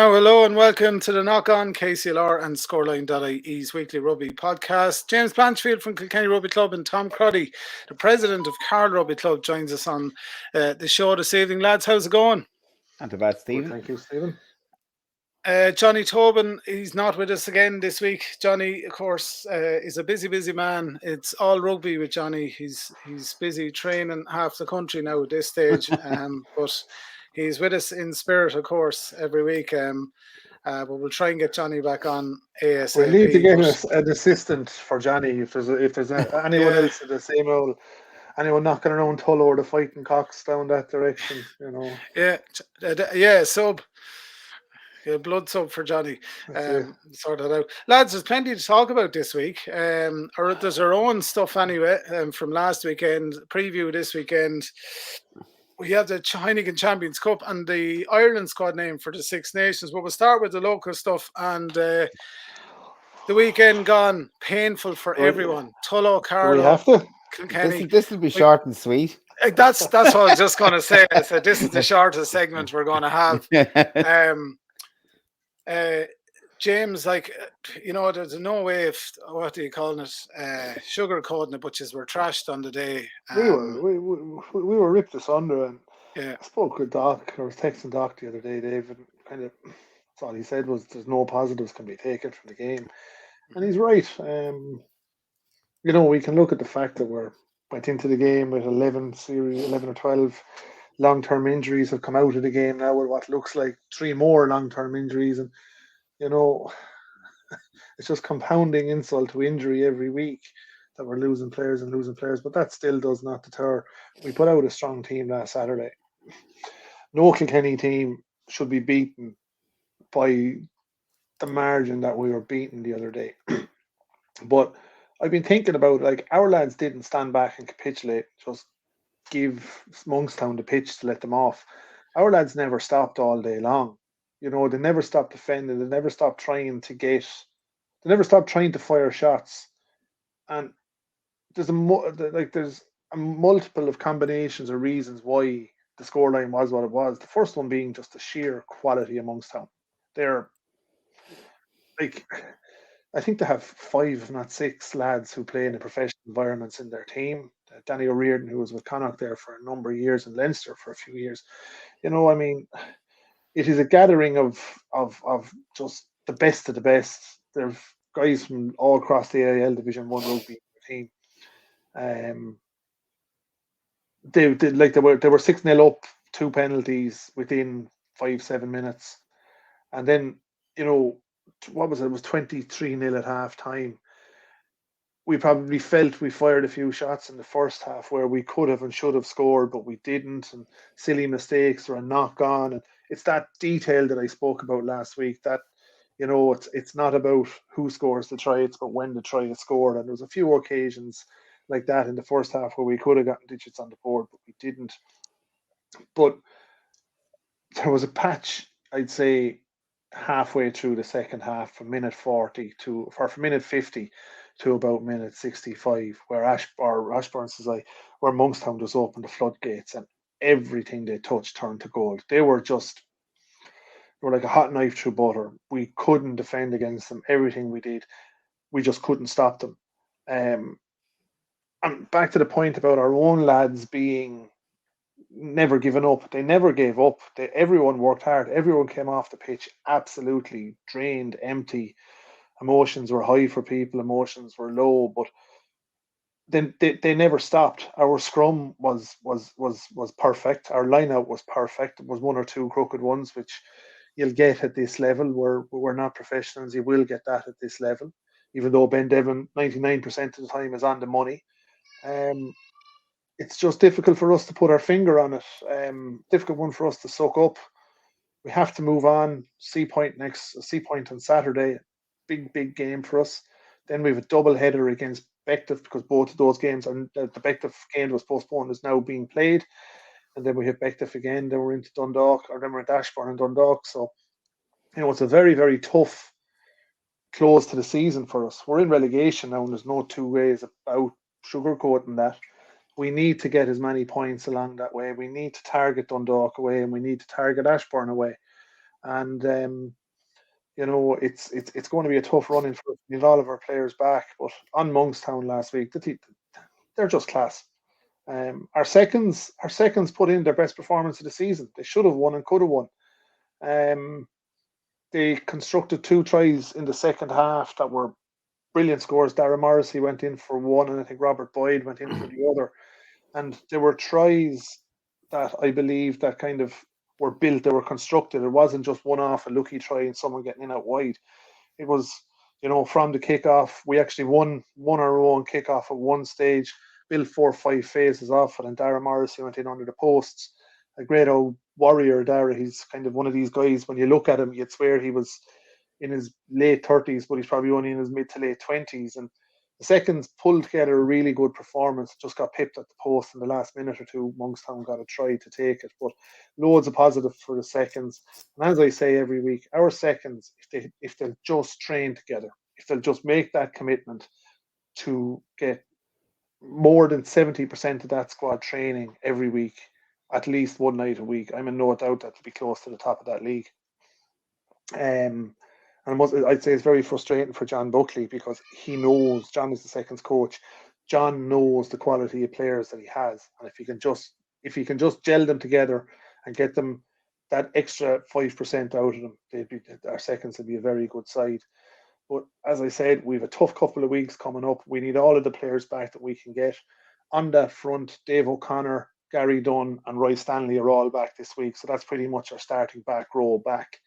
Now, hello and welcome to the Knock On KCLR and Scoreline.ie's weekly rugby podcast. James Blanchfield from Kilkenny Rugby Club and Tom Crotty, the president of Carlow Rugby Club, joins us on the show this evening. Lads, how's it going? Not too bad, Stephen. Well, thank you, Stephen. Johnny Tobin, he's not with us again this week. Johnny, of course, is a busy man. It's all rugby with Johnny. He's busy training half the country now at this stage, but he's with us in spirit, of course, every week. But we'll try and get Johnny back on ASAP. We need to get an assistant for Johnny if there's anyone else in the same old. Anyone knocking around Tullow or the fighting cocks down that direction, you know. Yeah, sub. Yeah, blood sub for Johnny. Sort that out. Lads, there's plenty to talk about this week. Or there's our own stuff anyway from last weekend. Preview this weekend. We have the Heineken Champions Cup and the Ireland squad name for the Six Nations. But we'll start with the local stuff. And the weekend gone, painful for everyone. Tullow, Carlow, we have to. Kilkenny. This will be short and sweet. That's what I was just going to say. I said this is the shortest segment we're going to have. James, there's no way if what do you call it, sugarcoating it, but we're trashed on the day. We were ripped asunder, and I spoke with Doc. I was texting Doc the other day, David. Kind of, that's all he said was there's no positives can be taken from the game, and he's right. We can look at the fact that we went into the game with 11 or 12 long-term injuries have come out of the game now with what looks like 3 more long-term injuries, and it's just compounding insult to injury every week that we're losing players, but that still does not deter. We put out a strong team last Saturday. No Kilkenny team should be beaten by the margin that we were beaten the other day. But I've been thinking about, our lads didn't stand back and capitulate, just give Monkstown the pitch to let them off. Our lads never stopped all day long. They never stopped defending. They never stopped trying to fire shots. And there's a multiple of combinations or reasons why the scoreline was what it was. The first one being just the sheer quality of Monkstown. They're I think they have 5, if not 6 lads who play in professional environments in their team. Danny O'Riordan, who was with Connacht there for a number of years, and Leinster for a few years. It is a gathering of just the best of the best. There's guys from all across the AIL Division 1 rugby team. They were 6-0 up, 2 penalties within 5-7 minutes, and then what was it? It was 23-0 at half time. We probably felt we fired a few shots in the first half where we could have and should have scored, but we didn't, and silly mistakes or a knock on. And it's that detail that I spoke about last week that, it's not about who scores the try, it's about when the try is scored. And there was a few occasions like that in the first half where we could have gotten digits on the board, but we didn't. But there was a patch, I'd say, halfway through the second half from minute 50 to about minute 65, where Ashbourne says where Monkstown just opened the floodgates and everything they touched turned to gold. They were like a hot knife through butter. We couldn't defend against them. Everything we did, we just couldn't stop them. And back to the point about our own lads being never given up. They never gave up. Everyone worked hard. Everyone came off the pitch absolutely drained, empty. Emotions were high for people. Emotions were low, but then they never stopped. Our scrum was perfect. Our line-out was perfect. It was 1 or 2 crooked ones, which you'll get at this level. We're not professionals. You will get that at this level, even though Ben Devon 99% of the time is on the money. It's just difficult for us to put our finger on it. Difficult one for us to soak up. We have to move on. Seapoint on Saturday. Big game for us. Then we have a double header against Bective because both of those games, and the Bective game was postponed, is now being played. And then we hit Bective again. Then we're into Dundalk, or then we're at Ashbourne and Dundalk. So, it's a very, very tough close to the season for us. We're in relegation now, and there's no two ways about sugarcoating that. We need to get as many points along that way. We need to target Dundalk away, and we need to target Ashbourne away. and it's going to be a tough running for us to get all of our players back. But on Monkstown last week, they're just class. Our seconds put in their best performance of the season. They should have won and could have won. They constructed 2 tries in the second half that were brilliant scores. Dara Morrissey went in for one, and I think Robert Boyd went in for the other. And there were tries that I believe that kind of were built, they were constructed. It wasn't just one off a lucky try and someone getting in out wide. It was, from the kickoff, we actually won our own kickoff at one stage, built 4 or 5 phases off it, and Dara Morrissey went in under the posts. A great old warrior, Dara. He's kind of one of these guys, when you look at him, you'd swear he was in his late 30s, but he's probably only in his mid to late 20s. And the seconds pulled together a really good performance. Just got pipped at the post in the last minute or two. Monkstown got a try to take it, but loads of positive for the seconds. And as I say every week, our seconds, if they'll just train together, if they'll just make that commitment to get more than 70% of that squad training every week, at least one night a week, I'm in no doubt that to be close to the top of that league. And I'd say it's very frustrating for John Buckley, because he knows, John is the seconds coach, John knows the quality of players that he has, and if he can just gel them together and get them that extra 5% out of them, our seconds will be a very good side. But as I said, we have a tough couple of weeks coming up. We need all of the players back that we can get. On that front, Dave O'Connor, Gary Dunn and Roy Stanley are all back this week, so that's pretty much our starting back row back.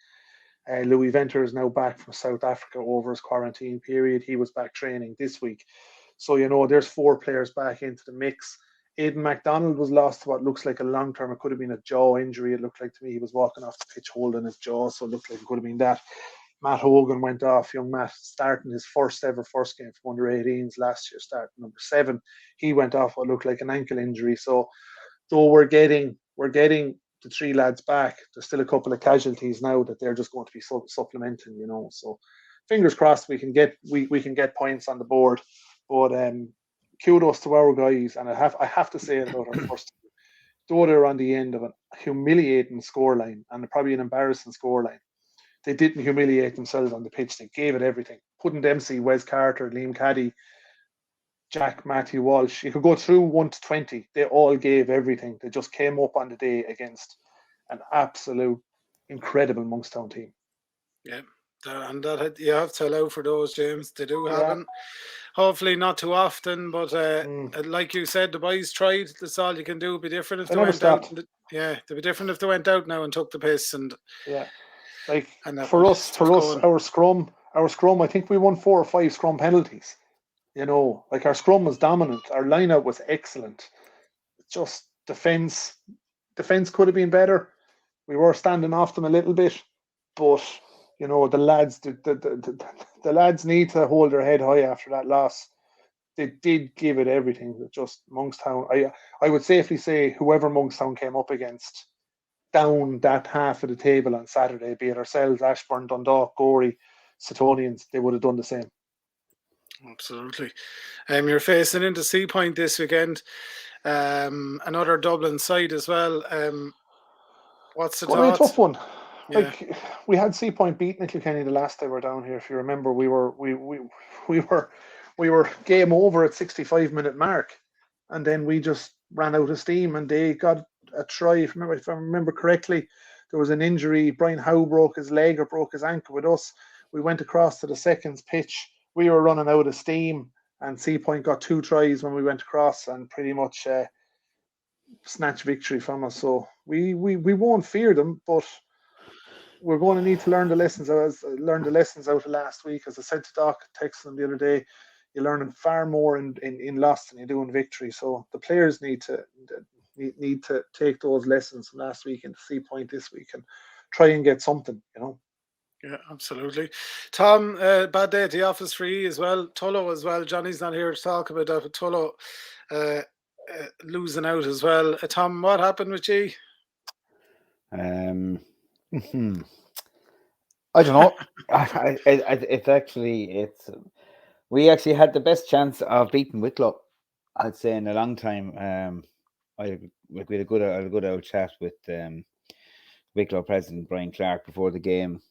Louis Venter is now back from South Africa over his quarantine period. He was back training this week. So, there's 4 players back into the mix. Aidan MacDonald was lost to what looks like a long-term. It could have been a jaw injury. It looked like to me he was walking off the pitch holding his jaw, so it looked like it could have been that. Matt Hogan went off. Young Matt starting his first game from under 18s last year, starting number 7. He went off what looked like an ankle injury. So, though we're getting the 3 lads back, there's still a couple of casualties now that they're just going to be supplementing, So fingers crossed we can get points on the board. But kudos to our guys, and I have to say it about our first, though they're on the end of a humiliating scoreline and probably an embarrassing scoreline, they didn't humiliate themselves on the pitch. They gave it everything. Puddin Dempsey, Wes Carter, Liam Caddy, Jack, Matthew Walsh, you could go through 1 to 20. They all gave everything. They just came up on the day against an absolute incredible Monkstown team. Yeah, and that you have to allow for those, James. They do happen. Hopefully not too often, but like you said, the boys tried. That's all you can do. It'd be different if they went out. It'd be different if they went out now and took the piss. And for us, our scrum, I think we won 4 or 5 scrum penalties. Our scrum was dominant. Our lineup was excellent. Just defense could have been better. We were standing off them a little bit, but the lads, the lads need to hold their head high after that loss. They did give it everything. Just Monkstown. I would safely say whoever Monkstown came up against down that half of the table on Saturday, be it ourselves, Ashbourne, Dundalk, Gorey, Setonians, they would have done the same. Absolutely. You're facing into Seapoint this weekend. Another Dublin side as well. What's the thoughts? It's going to be a tough one. Yeah. We had Seapoint beating Kilkenny the last time we were down here. If you remember, we were game over at 65-minute mark, and then we just ran out of steam, and they got a try. If I remember correctly, there was an injury. Brian Howe broke his leg or broke his ankle with us. We went across to the seconds pitch. We were running out of steam, and Seapoint got 2 tries when we went across and pretty much snatched victory from us. So we won't fear them, but we're going to need to learn the lessons out of last week. As I said to Doc, texting them the other day, you're learning far more in loss than you do in victory. So the players need to take those lessons from last week into Seapoint this week and try and get something, Yeah, absolutely. Tom, bad day at the office for you as well. Tullow as well. Johnny's not here to talk about that, but Tullow losing out as well. Tom, what happened with you? I don't know. We actually had the best chance of beating Wicklow, I'd say, in a long time. We had a good old chat with Wicklow president Brian Clark before the game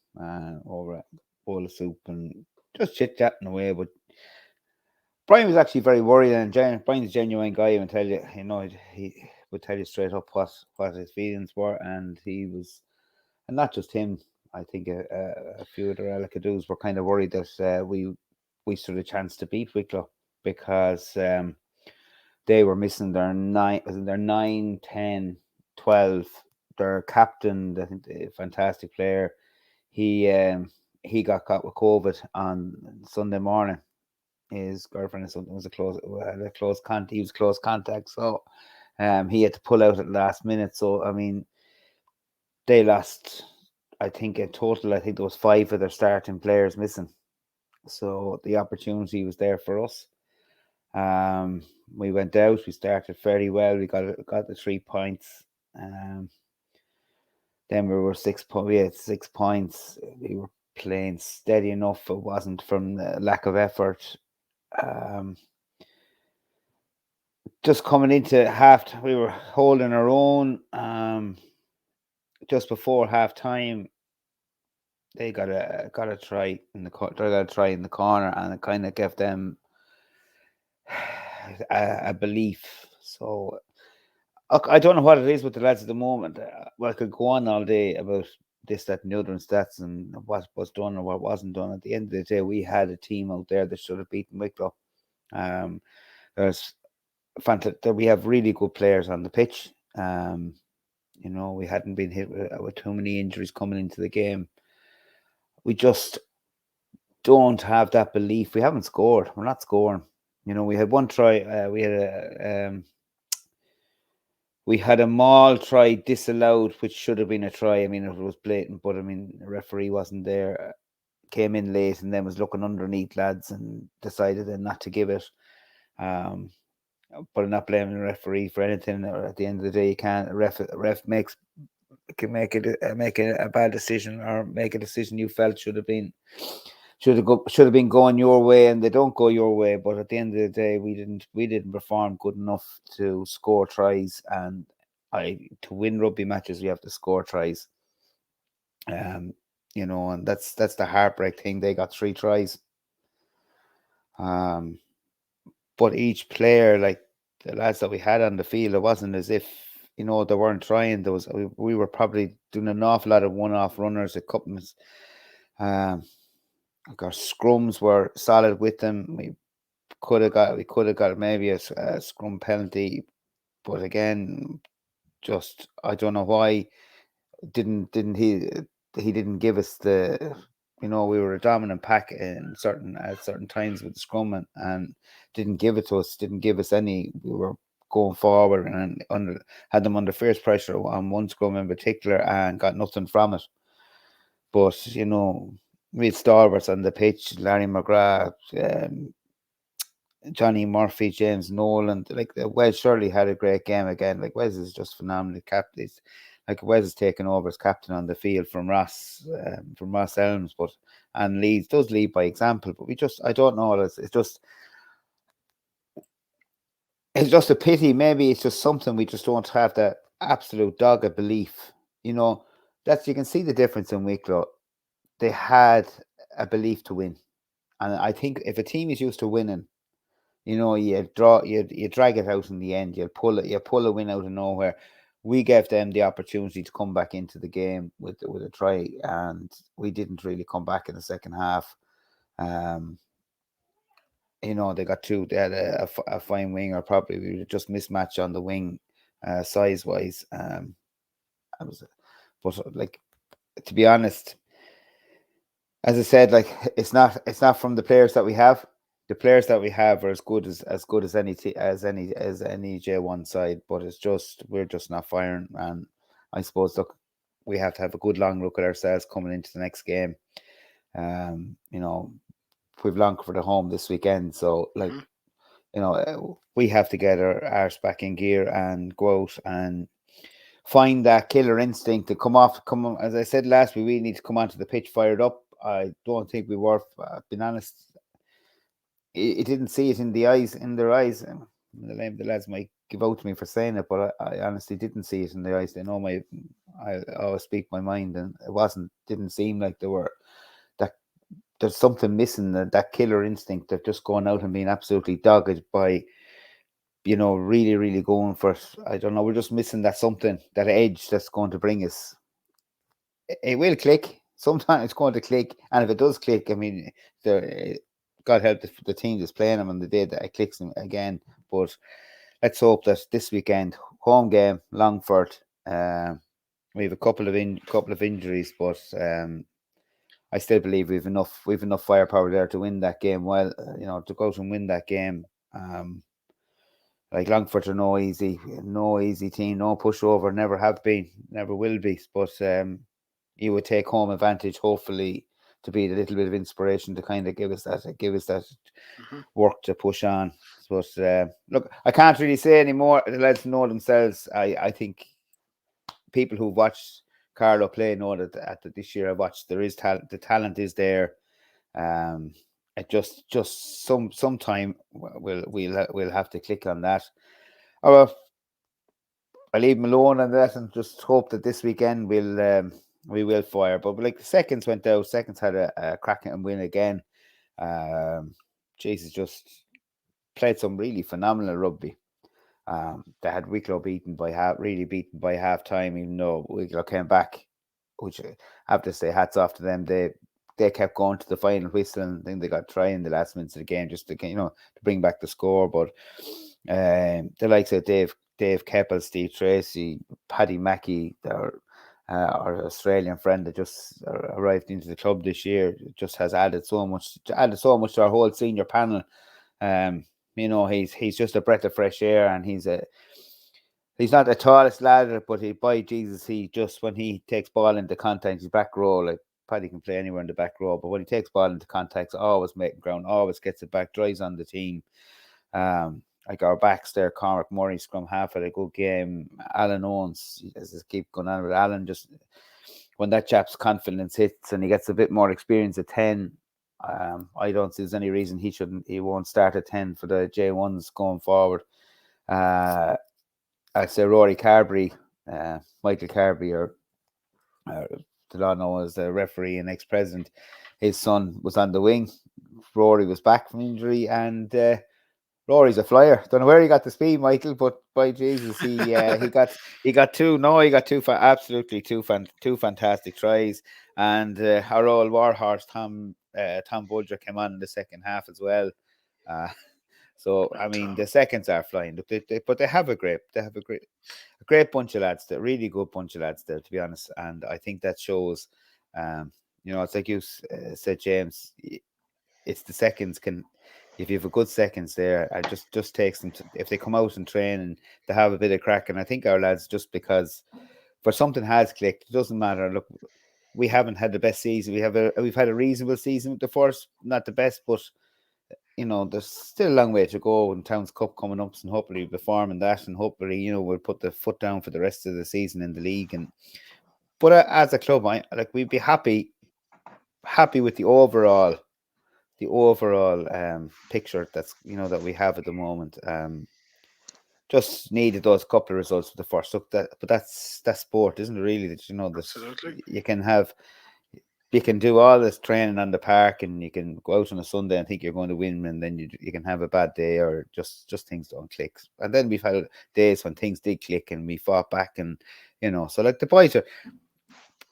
over a bowl of soup and just chit-chatting away. But Brian was actually very worried, and Brian's a genuine guy and tell you, he would tell you straight up what his feelings were, and he was, and not just him. I think a few other Alakadoos were kind of worried that we stood a chance to beat Wicklow because they were missing their 9, 10, 12. Their captain, I think, a fantastic player, he got caught with COVID on Sunday morning. His girlfriend or something was he was close contact, so he had to pull out at the last minute. So I mean, they lost. I think in total, there was 5 of their starting players missing. So the opportunity was there for us. We went out. We started fairly well. We got the 3 points. Then we were 6 points. We had 6 points. We were playing steady enough. It wasn't from the lack of effort. Just coming into half, we were holding our own. Just before half time, they got a try in the corner, and it kind of gave them a belief. So I don't know what it is with the lads at the moment. I could go on all day about this, that, and the other, and stats and what was done or what wasn't done. At the end of the day, we had a team out there that should have beaten Wicklow. There's fantastic. We have really good players on the pitch. We hadn't been hit with too many injuries coming into the game. We just don't have that belief. We haven't scored. We're not scoring. We had one try. We had a maul try disallowed, which should have been a try. I mean, it was blatant, but I mean, the referee wasn't there. Came in late and then was looking underneath lads and decided then not to give it. But I'm not blaming the referee for anything. At the end of the day, you can't. A ref can make a bad decision or make a decision you felt should have been going your way, and they don't go your way. But at the end of the day, we didn't perform good enough to score tries, and to win rugby matches, we have to score tries. And that's the heartbreak thing. They got 3 tries. But each player, like the lads that we had on the field, it wasn't as if they weren't trying. We were probably doing an awful lot of one-off runners, a couple. Our scrums were solid with them. We could have got maybe a scrum penalty, but again, just I don't know why he didn't give us the. We were a dominant pack at certain times with the scrum and didn't give it to us. Didn't give us any. We were going forward and had them under fierce pressure on one scrum in particular and got nothing from it. But we had stalwarts on the pitch: Larry McGrath, Johnny Murphy, James Nolan. Like Wes Shirley had a great game again. Like Wes is just phenomenal captain. Like Wes has taken over as captain on the field from Ross Elms, and does lead by example. But I don't know. It's just a pity. Maybe it's just something we just don't have that absolute dogged belief. You can see the difference in Wicklow. They had a belief to win, and I think if a team is used to winning, you drag it out in the end. You pull a win out of nowhere. We gave them the opportunity to come back into the game with a try, and we didn't really come back in the second half. They got 2. They had a fine winger. Probably we were just mismatched on the wing, size wise. But like, to be honest, as I said, like it's not from the players that we have. The players that we have are as good as any J1 side, but we're just not firing. And I suppose we have to have a good long look at ourselves coming into the next game. We've Longford at home this weekend, so we have to get our arse back in gear and go out and find that killer instinct to come on. As I said last week, we need to come onto the pitch fired up. I don't think we were, being honest. It didn't see it in their eyes. The lads might give out to me for saying it, but I honestly didn't see it in their eyes. They know I always speak my mind, and didn't seem like there's something missing, that killer instinct of just going out and being absolutely dogged by, really, really going for it. I don't know. We're just missing that something, that edge that's going to bring us. It will click. Sometimes it's going to click, and if it does click, I mean, God help the team that's playing them on the day that it clicks them again. But let's hope that this weekend, home game, Longford. We have a couple of injuries, but I still believe we've enough firepower there to win that game. Well, to go out and win that game. Like Longford are no easy team, no pushover, never have been, never will be. But you would take home advantage, hopefully, to be a little bit of inspiration to kind of give us that work to push on. But look, I can't really say anymore. The lads know themselves. I think people who've watched Carlow play know that this year I watched, there is talent. The talent is there. It just sometime we'll have to click on that. Or I leave them alone on that and just hope that this weekend we will fire. But like the seconds went out, seconds had a cracking win again. Jesus just played some really phenomenal rugby. They had Wicklow beaten by half time, even though Wicklow came back, which I have to say hats off to them. They kept going to the final whistle, and I think they got try in the last minutes of the game just to to bring back the score. But the likes of Dave Keppel, Steve Tracy, Paddy Mackey, our Australian friend that just arrived into the club this year, just has added so much to our whole senior panel. He's just a breath of fresh air, and he's not the tallest lad, but he just, when he takes ball into contact, his back row, like Paddy can play anywhere in the back row, but when he takes ball into contact, always making ground, always gets it back, drives on the team. Like our backs there, Cormac Murray, scrum half, had a good game. Alan Owens, as keep going on with Alan, just when that chap's confidence hits and he gets a bit more experience at 10, I don't see there's any reason he won't start at 10 for the J1s going forward. I'd say Rory Carberry, Michael Carberry, or Delano as the referee and ex-president, his son was on the wing. Rory was back from injury, and Rory's a flyer. Don't know where he got the speed, Michael, but by Jesus, he got two fantastic tries, and our old warhorse Tom Bulger came on in the second half as well. So I mean, the seconds are flying. But they have a great bunch of lads there, really good bunch of lads there, to be honest. And I think that shows, it's like you said, James. It's the seconds if you have a good seconds there, it just takes them if they come out and train and they have a bit of crack. And I think our lads, just because for something has clicked, it doesn't matter. Look, we haven't had the best season. We've had a reasonable season with the first, not the best, but there's still a long way to go in Towns Cup coming up, and hopefully we'll perform in that, and hopefully we'll put the foot down for the rest of the season in the league. But as a club, we'd be happy with the overall picture that's that we have at the moment. Just needed those couple of results for the first. Look, but that's sport, isn't it? Really, that absolutely. You can do all this training on the park, and you can go out on a Sunday and think you're going to win, and then you can have a bad day, or just things don't click. And then we've had days when things did click and we fought back, and so like the boys are,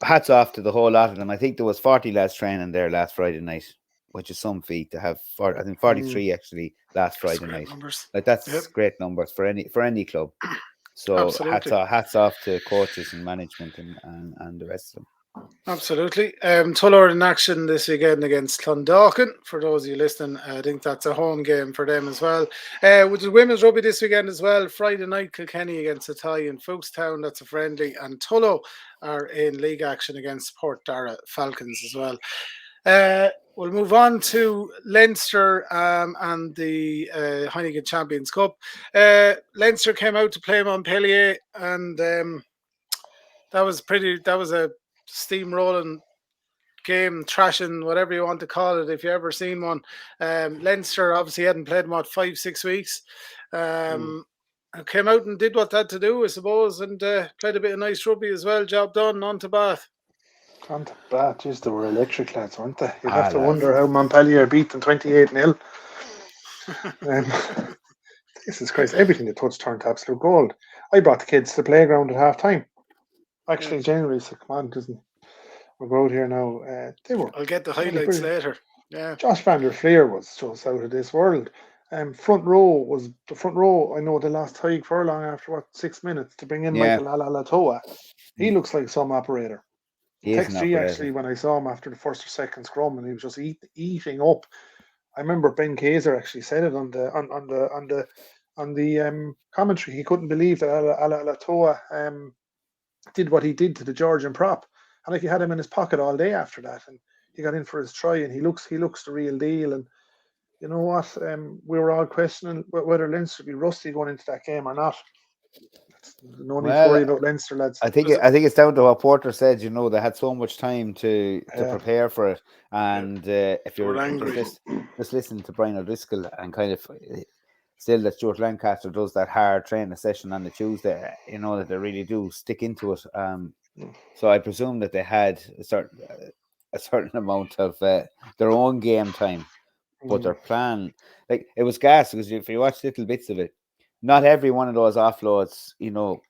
hats off to the whole lot of them. I think there was 40 lads training there last Friday night, which is some feat to have. I think 43 actually last Friday night. Numbers. Like that's great numbers for any club. So hats off to coaches and management and the rest of them. Absolutely. Tullow in action this weekend against Clondalkin. For those of you listening, I think that's a home game for them as well. With the women's rugby this weekend as well. Friday night, Kilkenny against Athy in Folkestown. That's a friendly. And Tullow are in league action against Port Dara Falcons as well. We'll move on to Leinster and the Heineken Champions Cup. Leinster came out to play Montpellier, and that was a steamrolling game, trashing, whatever you want to call it, if you ever seen one. Leinster obviously hadn't played in 5-6 weeks, and came out and did what they had to do, I suppose, and played a bit of nice rugby as well. Job done. On to Bath. On to Bath. Jeez, they were electric lads, weren't they? You'd Ah, have to lads. wonder how Montpellier beat them 28-0. This is crazy. Everything they touched turned to absolute gold. I brought the kids to the playground at half time. Actually, January, so come on, we'll go out here now. They were. I'll get the highlights later. Yeah. Josh van der Fleer was just out of this world. Front row. I know they lost Tyg Furlong after 6 minutes to bring in Michael Alalatoa. He looks like some operator. Text G actually when I saw him after the first or second scrum, and he was just eating up. I remember Ben Kaiser actually said it on the commentary. He couldn't believe that Alalatoa did what he did to the Georgian prop, and like he had him in his pocket all day after that, and he got in for his try, and he looks the real deal. And you know what? We were all questioning whether Leinster would be rusty going into that game or not. No need to worry about Leinster, lads. I think it's down to what Porter said. You know, they had so much time to prepare for it, and if you're just listening to Brian O'Driscoll and kind of still that Stuart Lancaster does that hard training session on the Tuesday, you know that they really do stick into it. So I presume that they had a certain amount of their own game time, but their plan, like it was gas, because if you watch little bits of it, not every one of those offloads, you know,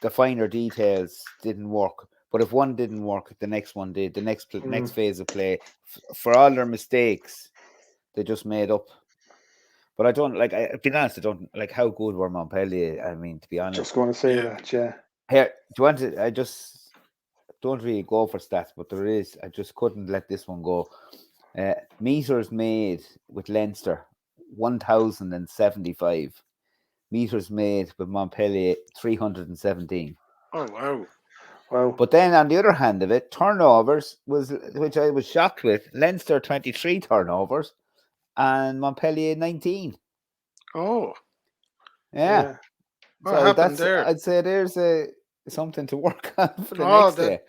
the finer details didn't work. But if one didn't work, the next one did. The next phase of play, for all their mistakes, they just made up. But I don't like. I'll be honest. I don't like how good were Montpellier. I mean, to be honest, just going to say that. Yeah. Here, do you want to? I just don't really go for stats, but there is. I just couldn't let this one go. Meters made with Leinster, 1,075. Meters made with Montpellier, 317. Oh wow! But then on the other hand of it, turnovers which I was shocked with. Leinster 23 turnovers, and Montpellier 19. Oh, yeah. What happened there? I'd say there's something to work on for the next day.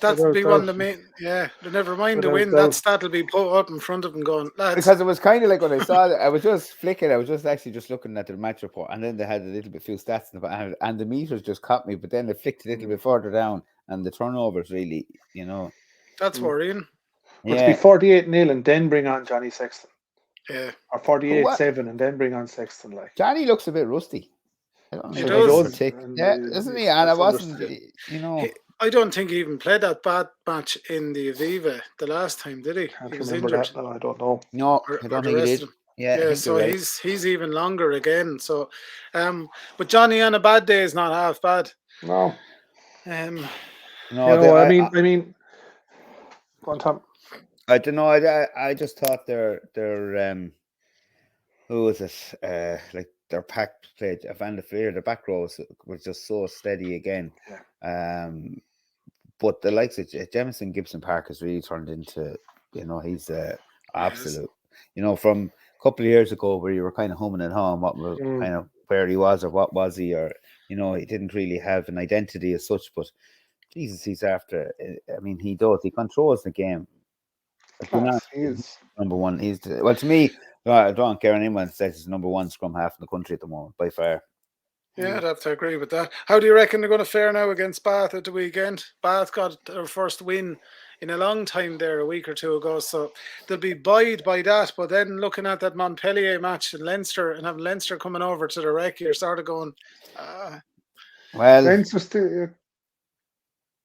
That'll be one of the main. Yeah, never mind the win. That'll be put up in front of them, going, lads. Because it was kind of like when I saw it, I was just flicking. I was just looking at the match report, and then they had a few stats, and the meters just caught me. But then they flicked a little bit further down, and the turnovers really, you know, that's worrying. But to be 48-0 and then bring on Johnny Sexton, or 48-7 and then bring on Sexton, like Johnny looks a bit rusty. He does. Isn't he? And I wasn't, you know. I don't think he even played that bad match in the Aviva the last time, did he? He was injured. No, I don't know. No, I don't think he did. Yeah, so he's even longer again. So, but Johnny on a bad day is not half bad. No. No, I mean, go on, Tom. I don't know. I just thought their who was it? Like their pack played Van der Fleer, the back row was just so steady again. Yeah. But the likes of Jemison Gibson Park has really turned into, you know, he's absolute. You know, from a couple of years ago where you were kind of humming at home, what was kind of where he was or what was he, or you know, he didn't really have an identity as such. But Jesus, he's after. I mean, he does. He controls the game. He is number one. Well, to me, I don't care anyone says he's number one scrum half in the country at the moment by far. Yeah, I'd have to agree with that. How do you reckon they're going to fare now against Bath at the weekend? Bath got their first win in a long time there a week or two ago, so they'll be buoyed by that. But then looking at that Montpellier match in Leinster and having Leinster coming over to the wreck, you're sort of going, well, Leinster still.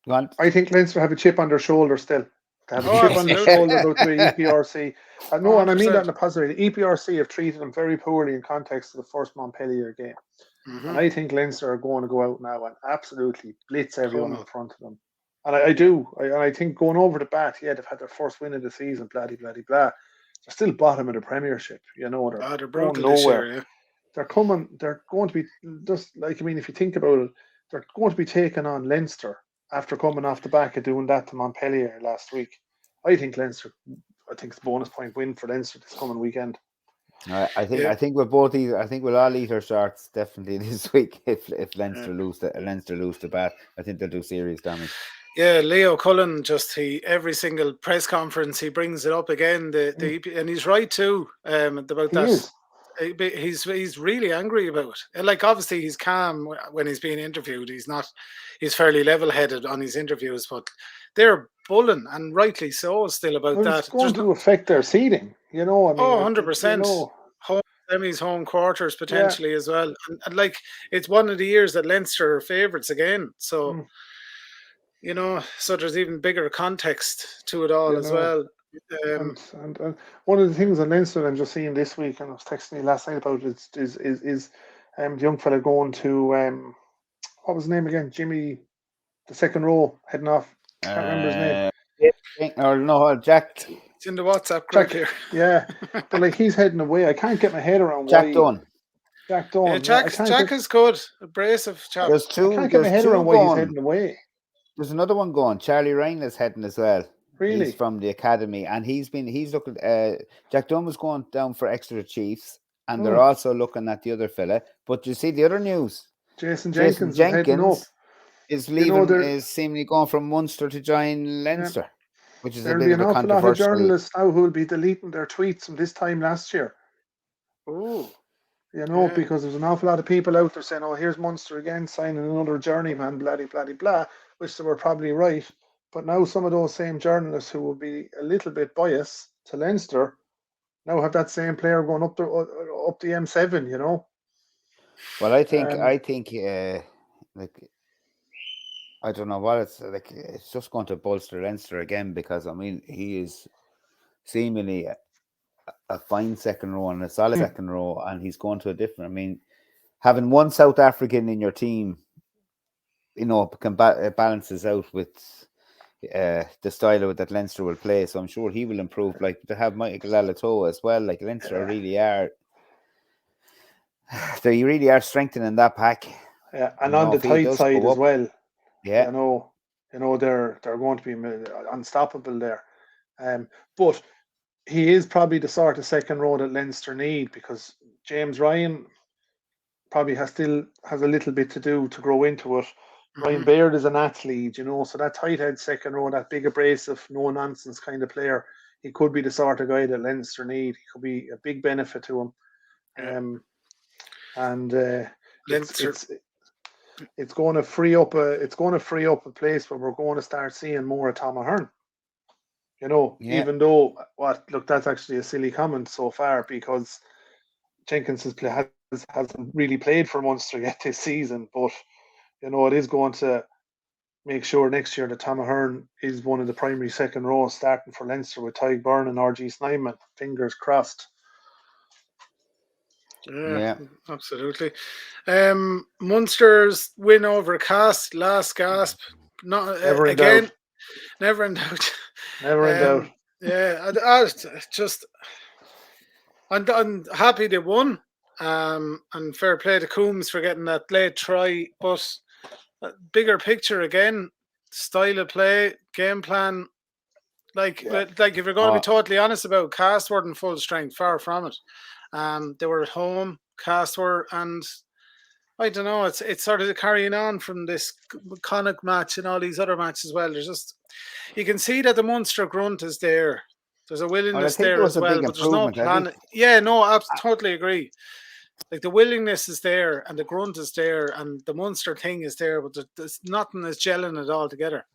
I think Leinster have a chip on their shoulder still. They have a chip on their shoulder about the EPRC. No, and I mean that in a positive way. The EPRC have treated them very poorly in context of the first Montpellier game. Mm-hmm. And I think Leinster are going to go out now and absolutely blitz everyone in front of them. And I do. I think going over the bat, they've had their first win of the season, blah. They're still bottom of the Premiership. You know, they're going nowhere. Year, yeah. They're going to be, just like, I mean, if you think about it, they're going to be taking on Leinster after coming off the back of doing that to Montpellier last week. I think it's a bonus point win for Leinster this coming weekend. I think with both these, I think we'll all eat our sharks definitely this week if Leinster lose the bat. I think they'll do serious damage. Yeah, Leo Cullen every single press conference he brings it up again. And he's right too about that. he's really angry about it. Like, obviously he's calm when he's being interviewed. He's fairly level-headed on his interviews, but they're bullying, and rightly so, still about Well, that. it's going to affect their seeding, I mean, 100%. Home semis, home quarters potentially as well. And like, it's one of the years that Leinster are favourites again. So, so there's even bigger context to it all as well. And one of the things in Leinster I'm just seeing this week, and I was texting you last night about it, is the young fella going to what was his name again? Jimmy, the second row heading off. Can't remember his name. Or no, Jack. It's in the WhatsApp group here. Yeah, but like, he's heading away. I can't get my head around Jack Dunn. Jack Dunn. Yeah, Jack is good. Abrasive chap. I can't get my head around why he's heading away. There's another one going. Charlie Ryan is heading as well. Really? He's from the academy, and he's looking. Jack Dunn was going down for Exeter Chiefs, and they're also looking at the other fella. But you see the other news. Jason Jenkins is leaving. Is seemingly going from Munster to join Leinster, which is a bit of a controversial. There'll be an awful lot of journalists now who will be deleting their tweets from this time last year. Oh. Because there's an awful lot of people out there saying, "Oh, here's Munster again signing another journeyman, blah blah blah," which they were probably right. But now some of those same journalists who will be a little bit biased to Leinster now have that same player going up the M7. Well, I think like, I don't know what it's like. It's just going to bolster Leinster again, because I mean, he is seemingly a fine second row and a solid second row, and he's going to a different. I mean, having one South African in your team, can balances out with the style that Leinster will play. So I'm sure he will improve. Like, to have Michael Alatoa as well. Like, Leinster really are. They really are strengthening that pack. Yeah, and on the tight side as well. Yeah, they're going to be unstoppable there. But he is probably the sort of second row that Leinster need, because James Ryan probably has a little bit to do to grow into it. Ryan Baird is an athlete, so that tight head second row, that big abrasive, no nonsense kind of player, he could be the sort of guy that Leinster need. He could be a big benefit to him. It's going to free up a place where we're going to start seeing more of Tom Ahern. Even though that's actually a silly comment so far, because Jenkins hasn't really played for Munster yet this season, but it is going to make sure next year that Tom Ahern is one of the primary second rows starting for Leinster with Byrne and RG Snyman. Fingers crossed. Yeah, absolutely. Munster's win over Castres, last gasp. Not never in again. Doubt. Never in doubt. Never in doubt. Yeah, I'm happy they won. And fair play to Coombs for getting that late try. But bigger picture again, style of play, game plan. Like if you're going to be totally honest about it, Castres weren't in full strength, far from it. They were at home, Castres were, and I don't know, it's sort of carrying on from this Connacht match and all these other matches as well. There's just, you can see that the Munster grunt is there. There's a willingness there as well, but there's no plan. Yeah, no, I totally agree. Like, the willingness is there and the grunt is there and the Munster thing is there, but there's nothing is gelling it all together.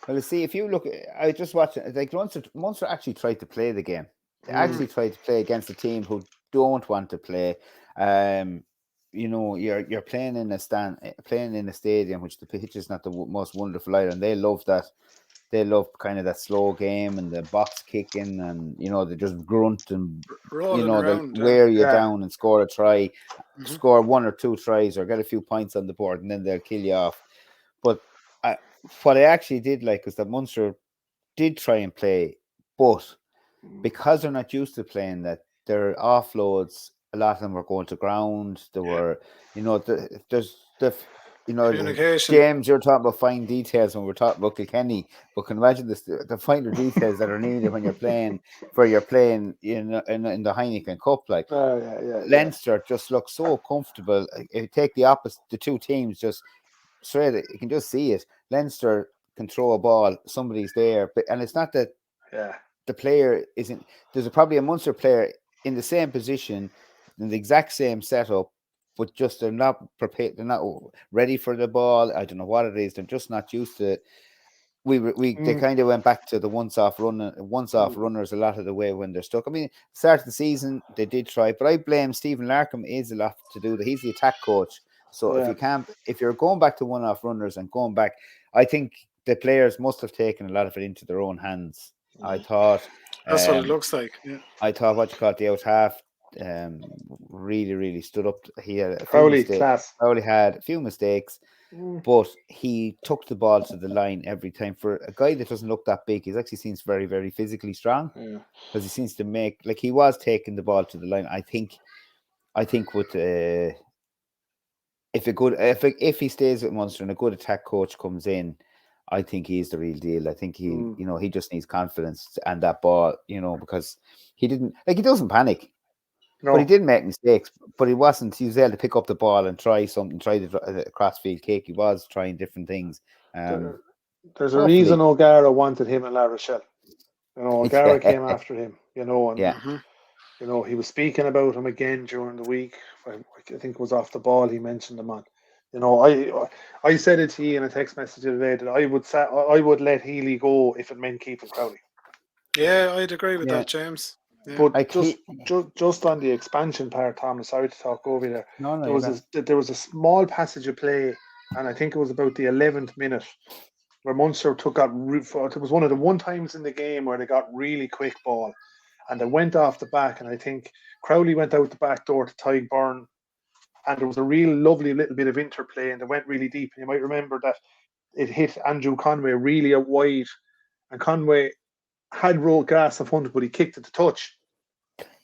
Well, you see, if you look, I just watched it. Like, Munster actually tried to play the game. They actually tried to play against a team who don't want to play. You're playing in a stadium, which the pitch is not the most wonderful either, and they love that. They love kind of that slow game and the box kicking, and they just grunt and around, they'll wear you down and score a try, score 1 or 2 tries, or get a few points on the board, and then they'll kill you off. But what I actually did like was that Munster did try and play, but because they're not used to playing that, their offloads, a lot of them were going to ground. There were, there's the. James, you're talking about fine details when we're talking about Kilkenny, but can imagine the finer details that are needed when you're playing in the Heineken Cup. Like, Leinster just looks so comfortable. If you take the two teams just straight, you can just see it. Leinster can throw a ball, somebody's there, and it's not that the player isn't. There's probably a Munster player in the same position in the exact same setup, but just they're not prepared. They're not ready for the ball. I don't know what it is. They're just not used to it. They kind of went back to the once-off runners a lot of the way when they're stuck. I mean, start of the season they did try, but I blame Stephen Larkham is a lot to do that. He's the attack coach, so if you're going back to one-off runners and going back, I think the players must have taken a lot of it into their own hands. I thought that's what it looks like. Yeah. I thought the out half really stood up. He had a few Crowley mistakes. class. Crowley had a few mistakes. But he took the ball to the line every time. For a guy that doesn't look that big, he actually seems very, very physically strong. Because he seems to make, like, he was taking the ball to the line. I think with if he stays with Munster and a good attack coach comes in, I think he's the real deal. I think he just needs confidence and that ball, because he doesn't panic. No. But he did make mistakes, but he was able to pick up the ball and try the crossfield kick. He was trying different things. There's a reason O'Gara wanted him in La Rochelle. O'Gara came after him, and he was speaking about him again during the week. I think it was off the ball he mentioned him on. I said it to you in a text message the other day that I would let Healy go if it meant keeping Crowley. Yeah, I'd agree with that, James. Yeah. But just on the expansion part, Tom, sorry to talk over there. There was a small passage of play, and I think it was about the 11th minute, where Munster it was one of the one times in the game where they got really quick ball, and they went off the back, and I think Crowley went out the back door to tie Byrne, and there was a real lovely little bit of interplay, and they went really deep. And you might remember that it hit Andrew Conway really out wide, and Conway had rolled grass in front, but he kicked it to touch.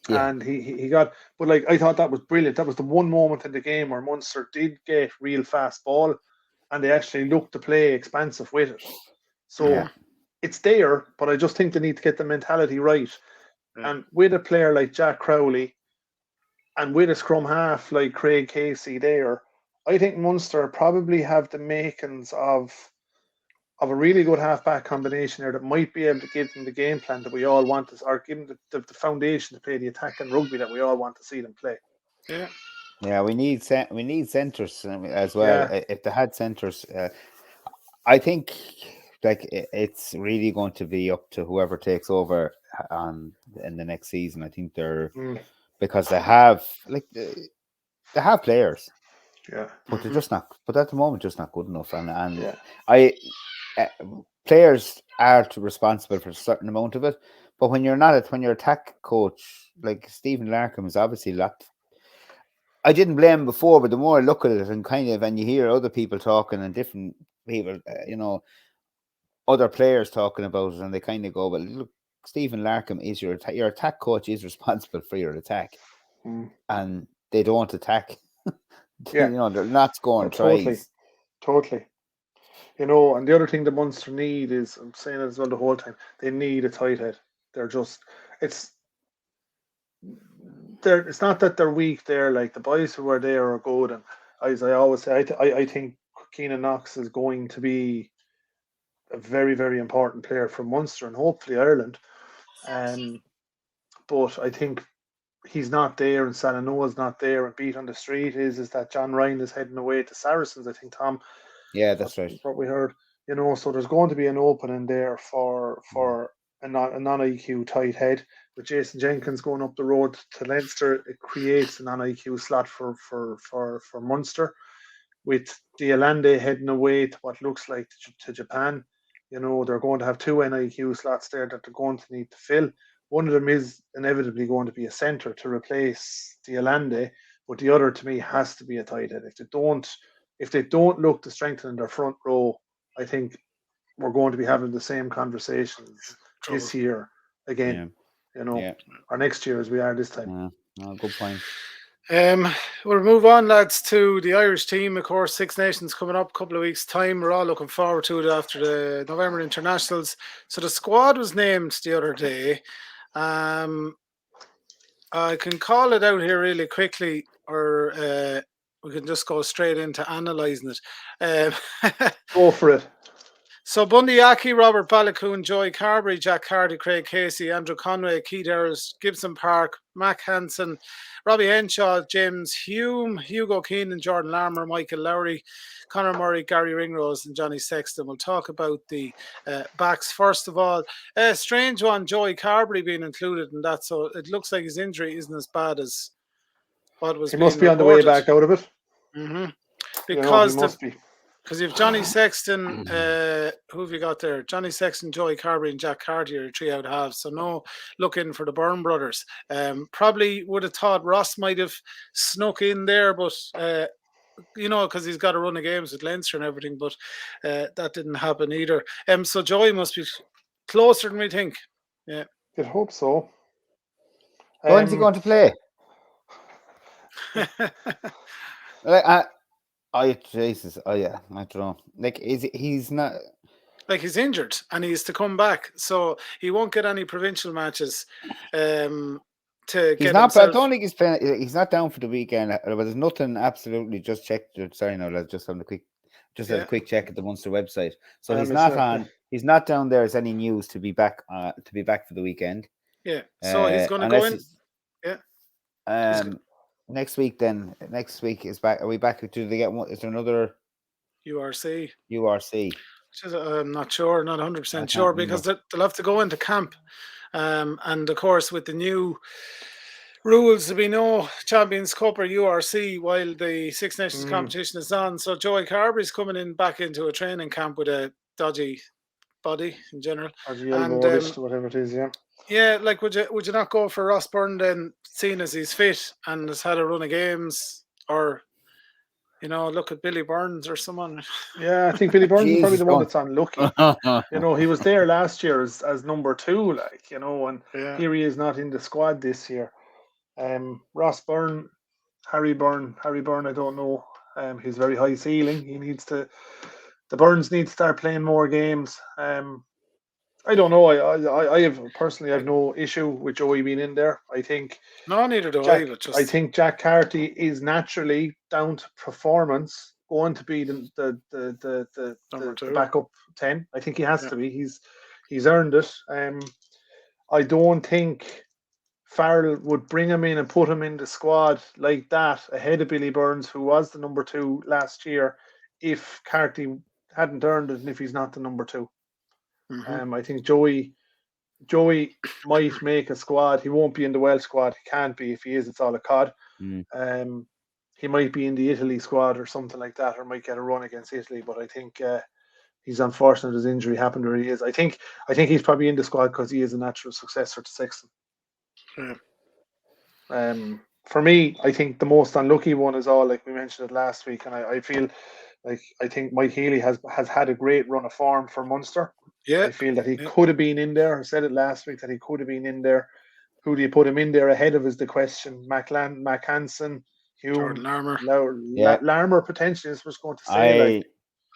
Yeah. And he got, but I thought that was brilliant. That was the one moment in the game where Munster did get real fast ball, and they actually looked to play expansive with it. So it's there, but I just think they need to get the mentality right. Yeah. And with a player like Jack Crowley, and with a scrum half like Craig Casey there, I think Munster probably have the makings of a really good half-back combination there that might be able to give them the game plan that we all want to, or give them the foundation to play the attack and rugby that we all want to see them play. Yeah, we need centres as well. Yeah. If they had centres, I think it's really going to be up to whoever takes over in the next season. I think they're because they have players. Yeah, but they're just not. But at the moment, just not good enough. And players are responsible for a certain amount of it. But when you're attack coach, like Stephen Larkham is obviously locked. I didn't blame him before, but the more I look at it and you hear other people talking and different people, other players talking about it, and they kind of go, well, look, Stephen Larkham is your attack coach is responsible for your attack, and they don't attack. They're not scoring tries. Totally. And the other thing the Munster need is, I'm saying it as well the whole time, they need a tight head. It's not that they're weak there. Like the boys who are there are good, and as I always say, I think Keenan Knox is going to be a very, very important player for Munster and hopefully Ireland. But I think he's not there, and Salanoa's not there, and beat on the street is that John Ryan is heading away to Saracens, I think, Tom. Yeah, that's right. What we heard. So there's going to be an opening there for a non-IQ tight head. With Jason Jenkins going up the road to Leinster, it creates a non-IQ slot for Munster. With Dialande heading away to what looks like to Japan, they're going to have two NIQ slots there that they're going to need to fill. One of them is inevitably going to be a centre to replace Dialande, but the other, to me, has to be a tight head. If they don't look to strengthen their front row, I think we're going to be having the same conversations this year again. Or next year as we are this time. Good point. We'll move on, lads, to the Irish team. Of course, Six Nations coming up a couple of weeks' time. We're all looking forward to it after the November internationals. So the squad was named the other day. I can call it out here really quickly, or we can just go straight into analysing it. Go for it. So Bundy Aki, Robert Balakoon, Joey Carberry, Jack Carty, Craig Casey, Andrew Conway, Keith Earls, Gibson Park, Mac Hansen, Robbie Henshaw, James Hume, Hugo Keenan, Jordan Larmer, Michael Lowry, Conor Murray, Gary Ringrose, and Johnny Sexton. We'll talk about the backs first of all. Strange one, Joey Carberry being included in that. So it looks like his injury isn't as bad as what was. He must be on the way back out of it. Mm-hmm. Because he must be. Because you've Johnny Sexton, who have you got there? Johnny Sexton, Joey Carberry, and Jack Carty are 3 out halves. So no looking for the Byrne brothers. Probably would have thought Ross might have snuck in there, but because he's got a run of games with Leinster and everything. But that didn't happen either. So Joey must be closer than we think. Yeah, I'd hope so. When's he going to play? Jesus. Oh yeah, I don't know. Like, he's not. Like, he's injured and he's to come back, so he won't get any provincial matches. He's not. I don't think he's playing. He's not down for the weekend. But there's nothing. Absolutely, just checked. Sorry, no, let's just have a quick. Just had a quick check at the Munster website. So he's not on. He's not down there as any news to be back. To be back for the weekend. Yeah. So he's going to go in. Yeah. Next week, then. Next week is back. Are we back? Do they get one? Is there another URC? I'm not sure. Not 100% sure because they'll have to go into camp. And of course, with the new rules, there'll be no Champions Cup or URC while the Six Nations competition is on. So Joey Carberry's coming back into a training camp with a dodgy body in general. Or the elbow wrist, whatever it is, yeah. Yeah, like would you not go for Ross Byrne then, seeing as he's fit and has had a run of games, or look at Billy Burns or someone? Yeah, I think Billy Burns is probably the one that's unlucky. He was there last year as number 2, and here he is not in the squad this year. Ross Byrne, Harry Byrne, I don't know. He's very high ceiling. The Burns need to start playing more games. I don't know. I have no issue with Joey being in there. I think neither do I. But I think Jack Carty is naturally down to performance going to be the backup 10. I think he has to be. He's earned it. I don't think Farrell would bring him in and put him in the squad like that ahead of Billy Burns, who was the number 2 last year, if Carty hadn't earned it and if he's not the number 2. I think Joey might make a squad. He won't be in the Welsh squad. He can't be. If he is, it's all a cod. He might be in the Italy squad or something like that, or might get a run against Italy. But I think he's unfortunate his injury happened where he is. I think he's probably in the squad because he is a natural successor to Sexton. For me, I think the most unlucky one is all, like we mentioned it last week, and I feel like I think Mike Healy has had a great run of form for Munster. Yeah, I feel that he could have been in there. I said it last week that he could have been in there. Who do you put him in there ahead of is the question. Mac Hansen, Hume, Larmer potentially is what's going to say.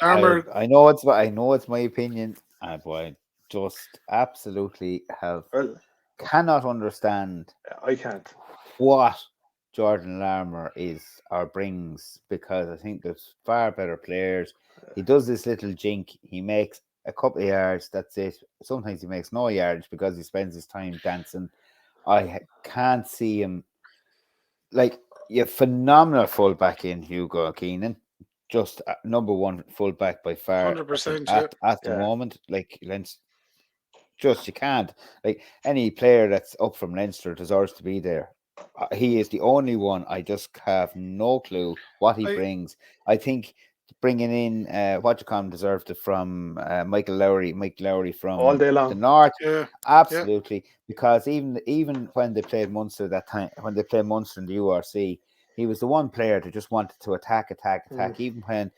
Larmer. I know it's my opinion, but I just absolutely cannot understand. I can't. What Jordan Larmer is or brings, because I think there's far better players. He does this little jink. He makes a couple of yards, that's it. Sometimes he makes no yards because he spends his time dancing. I can't see him. Like, you phenomenal fullback in Hugo Keenan, just number 1 fullback by far 100% at the moment. Like, just you can't. Like, any player that's up from Leinster deserves to be there. He is the only one. I just have no clue what he brings. I think bringing in deserved it from Mike Lowry from all day long. The North. Absolutely. Because even when they played Munster that time, when they played Munster in the URC, he was the one player that just wanted to attack. Even when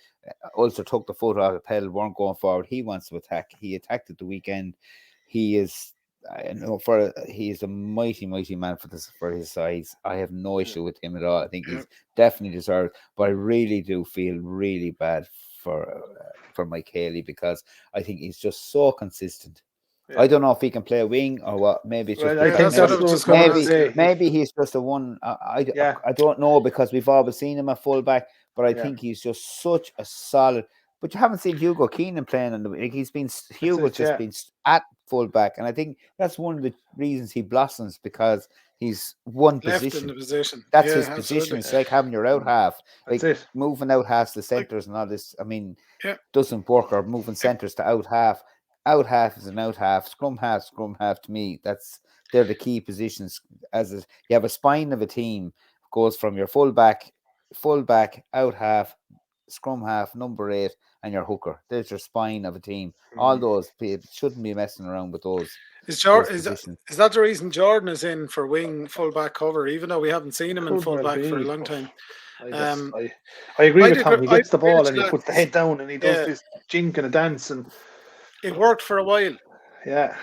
Ulster took the foot out of the pedal, weren't going forward, he wants to attack. He attacked at the weekend. He is he is a mighty man for his size. I have no issue with him at all. I think he's definitely deserved, but I really do feel really bad for Mike Haley, because I think he's just so consistent. I don't know if he can play a wing or what. Maybe it's just maybe he's just a one. I don't know, because we've always seen him at fullback, but I think he's just such a solid. but you haven't seen Hugo Keenan playing. He's been been at fullback, and I think that's one of the reasons he blossoms, because he's one left position. in the position. That's his position. It's like having your out half, That's moving out halves to centres and all this. I mean, Yeah. doesn't work, or moving centres to out half. Out half is an out half. Scrum half. To me, they're the key positions. You have a spine of a team, goes from your fullback, out half, scrum half, number 8, and your hooker. There's your spine of a team. All those people shouldn't be messing around with those. Is that the reason Jordan is in for wing fullback cover, even though we haven't seen him in fullback for a long time? I agree with Tom. He gets the ball and he puts the head down and he does this jink and a dance, and it worked for a while. Yeah.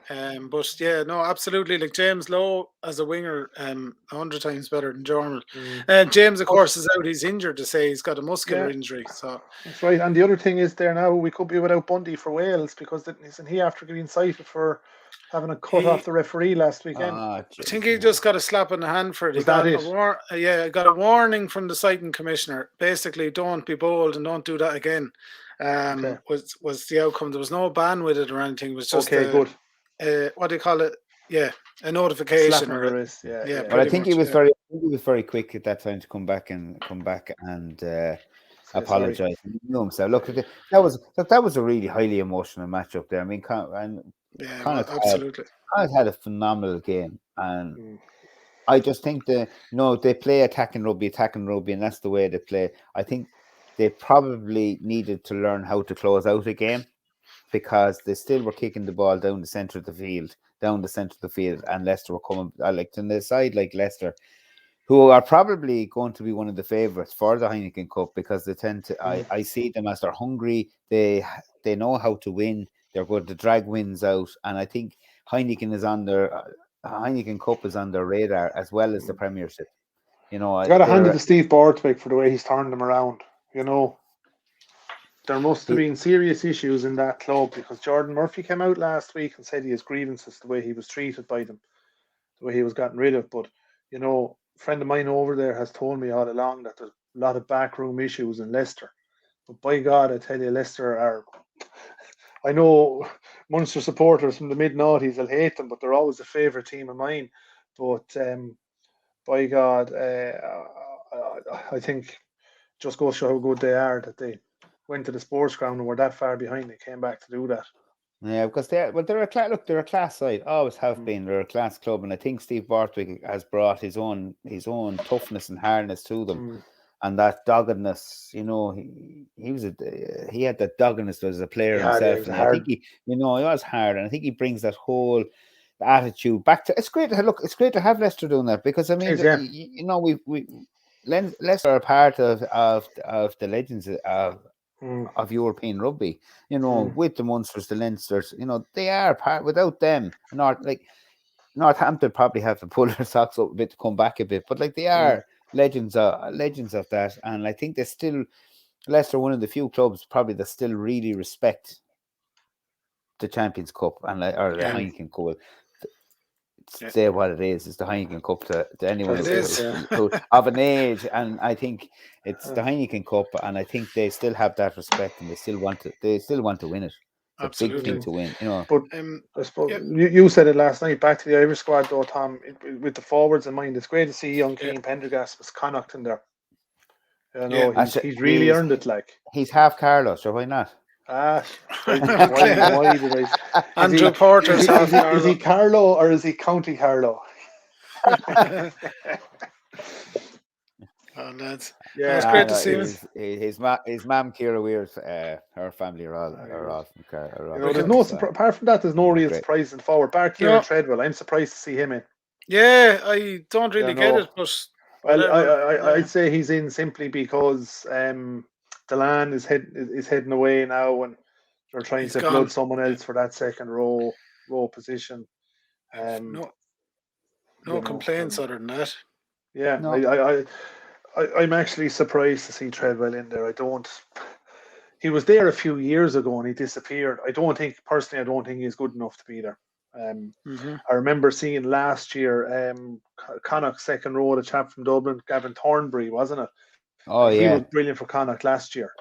But yeah, no, absolutely. Like James Lowe as a winger, 100 times better than Jordan. James, of course, is out. He's injured. To say he's got a muscular injury. So that's right. And the other thing is, there now we could be without Bundy for Wales, because isn't he after getting cited for having a cut off the referee last weekend? I think he just got a slap on the hand for it. He got a warning from the citing commissioner. Basically, don't be bold and don't do that again. Was the outcome. There was no ban with it or anything. It was just good. What do you call it? Yeah, a notification. But I think he was very quick at that time to come back and apologize. He knew himself. Look, that was a really highly emotional matchup there. I mean, absolutely. Connacht had a phenomenal game, and I just think they play attacking rugby, and that's the way they play. I think they probably needed to learn how to close out a game, because they still were kicking the ball down the centre of the field, and Leicester were coming like to the side, like Leicester, who are probably going to be one of the favourites for the Heineken Cup, because they tend to. I see them as they're hungry. They know how to win. They're going to drag wins out, and I think Heineken Cup is on their radar, as well as the Premiership. You know, I got to hand it to Steve Borthwick for the way he's turned them around. You know, there must have been serious issues in that club, because Jordan Murphy came out last week and said he has grievances the way he was treated by them, the way he was gotten rid of. But, you know, a friend of mine over there has told me all along that there's a lot of backroom issues in Leicester. But by God, I tell you, Leicester are... I know Munster supporters from the mid-noughties will hate them, but they're always a favourite team of mine. But by God, I think just goes to show how good they are, that they went to the sports ground and were that far behind. They came back to do that. Yeah, because they're a class side. Always have been. They're a class club, and I think Steve Borthwick has brought his own toughness and hardness to them, and that doggedness. You know, he had that doggedness as a player himself, and I think he was hard, and I think he brings that whole attitude back to. It's great to have Leicester doing that, because I mean, Leicester are part of the legends of European rugby, you know, with the Munsters, the Leinsters, you know, they are part. Without them, Northampton probably have to pull their socks up a bit to come back a bit, but like they are legends of that, and I think Leicester one of the few clubs probably that still really respect the Champions Cup or the Heineken Cup. Say what it is. It's the Heineken Cup to anyone who of an age, and I think it's the Heineken Cup, and I think they still have that respect, and they still want to win it. It's a big thing to win, you know. But I suppose you said it last night. Back to the Irish squad, though, Tom. With the forwards in mind, it's great to see young Cian Pendergast with Connacht in there. You know, he's really earned it. Like, he's half Carlow, so why not? Why did I? Andrew Porter's half Carlow. Is he Carlow or is he County Carlow? Lads. It's great to see him. His mum, Ciara Weir's, her family are all from Carlow. There's no apart from that. There's no real surprise in forward. Bar Kieran Treadwell, I'm surprised to see him in. Yeah, I don't really get it, but I'd say he's in simply because Delan is heading away now, and they're trying to blood someone else for that second row position. No complaints other than that. Yeah, no. I'm actually surprised to see Treadwell in there. He was there a few years ago and he disappeared. I don't think he's good enough to be there. I remember seeing last year Connacht second row, the chap from Dublin, Gavin Thornbury, wasn't it? Oh, he was brilliant for Connacht last year.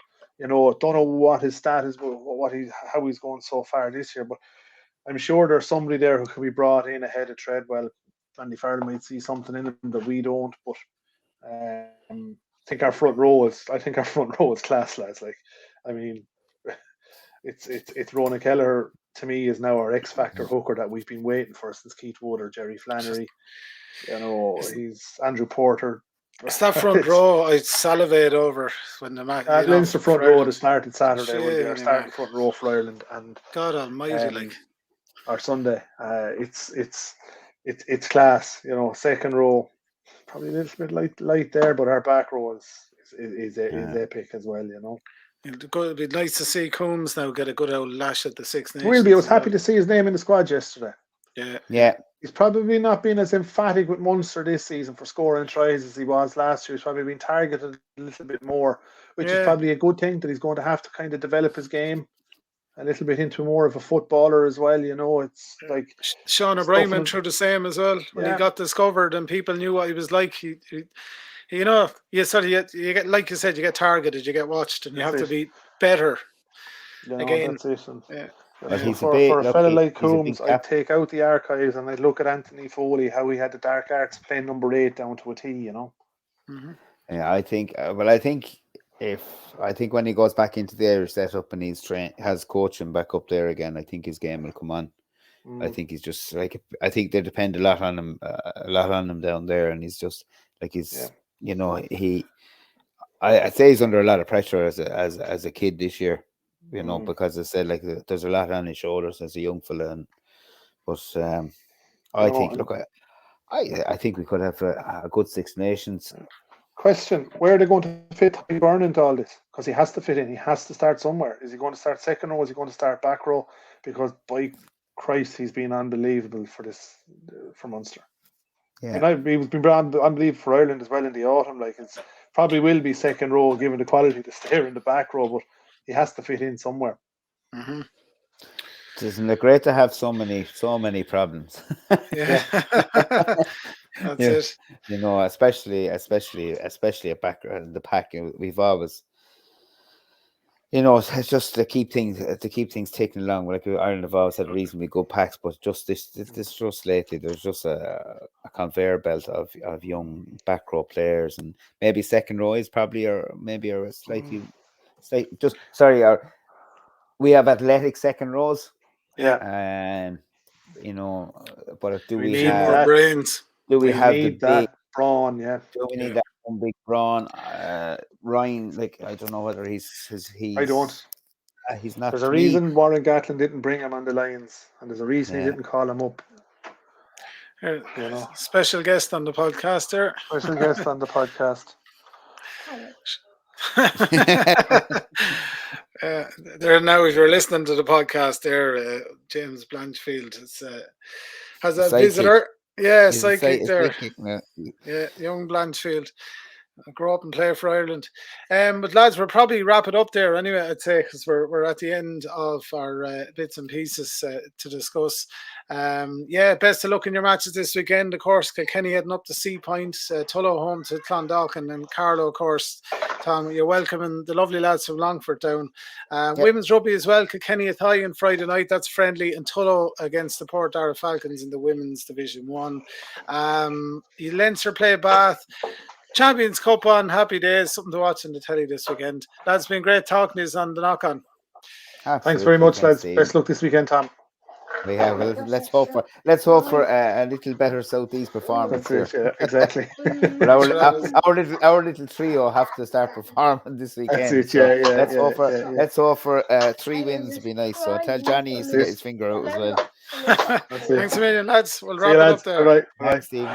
don't know what his stat is, but how he's going so far this year. But I'm sure there's somebody there who could be brought in ahead of Treadwell. Andy Farrell might see something in him that we don't, but I think our front row is class, lads. Like, I mean, it's Ronan Kelleher to me is now our X Factor hooker that we've been waiting for since Keith Wood or Jerry Flannery. He's Andrew Porter. It's that front row I salivate over when the match. Leinster front row that started Saturday will be our starting front row for Ireland, and God Almighty, our Sunday. It's class. Second row probably a little bit light there, but our back row is epic as well. It'd be nice to see Coombs now get a good old lash at the Six Nations. Will be. I was happy to see his name in the squad yesterday. Yeah. He's probably not been as emphatic with Munster this season for scoring tries as he was last year. He's probably been targeted a little bit more, which is probably a good thing, that he's going to have to kind of develop his game a little bit into more of a footballer as well. It's like Sean O'Brien went through the same as well when he got discovered and people knew what he was like. You get, like you said, you get targeted, you get watched, and you have to be better. Again, that's it. For a fella like Coombs, I'd take out the archives and I'd look at Anthony Foley, how he had the dark arts playing number 8 down to a T. Mm-hmm. Yeah, I think. I think when he goes back into the Irish setup and has coaching back up there again, I think his game will come on. I think he's just like, I think they depend a lot on him down there, and he's just like I'd say he's under a lot of pressure as a kid this year. Because I said, like, there's a lot on his shoulders as a young fella, I think we could have a good Six Nations. Question: where are they going to fit Byrne into all this? Because he has to fit in. He has to start somewhere. Is he going to start second row? Is he going to start back row? Because by Christ, he's been unbelievable for Munster. Yeah, and he's been unbelievable for Ireland as well in the autumn. Like, it's probably will be second row given the quality to stay in the back row, but he has to fit in somewhere. Mm-hmm. Isn't it great to have so many problems? Yeah, that's it. Especially at back the pack. We've always, it's just to keep things ticking along. Like, Ireland have always had reasonably good packs, but just this just lately, there's just a conveyor belt of young back row players, and maybe second row is probably a slightly. We have athletic second rows. Yeah. But do we need more brains? Do we have the big brawn? Yeah. Do we need that one big brawn? Ryan, like, I don't know whether he's. I don't. He's not. There's a reason Warren Gatlin didn't bring him on the Lions, and there's a reason he didn't call him up. Special guest on the podcast there. Special guest on the podcast. There now, if you're listening to the podcast there, James Blanchfield has a visitor. Yeah, psychic there. Yeah, young Blanchfield. Grow up and play for Ireland. But lads, we'll probably wrap it up there anyway, I'd say, because we're at the end of our bits and pieces to discuss. Best of luck in your matches this weekend. Of course, Kilkenny heading up to Seapoint, Tullow home to Clondalkin, and Carlow, of course. Tom, you're welcoming the lovely lads from Longford down. Women's rugby as well, Kilkenny Athy on Friday night, that's friendly, and Tullow against the Port Dara Falcons in the Women's Division 1. Leinster play Bath. Champions Cup on, happy days, something to watch on the telly this weekend. Lads, been great talking to you on the knock-on. Thanks very much, lads. Best luck this weekend, Tom. We have. Let's hope for a little better Southeast performance. That's it, exactly. But our little trio have to start performing this weekend. That's it, Let's hope for 3 wins would be nice. So tell Johnny to get his finger out as well. Thanks a million, lads. We'll wrap it up there. Bye. Thanks, Steve.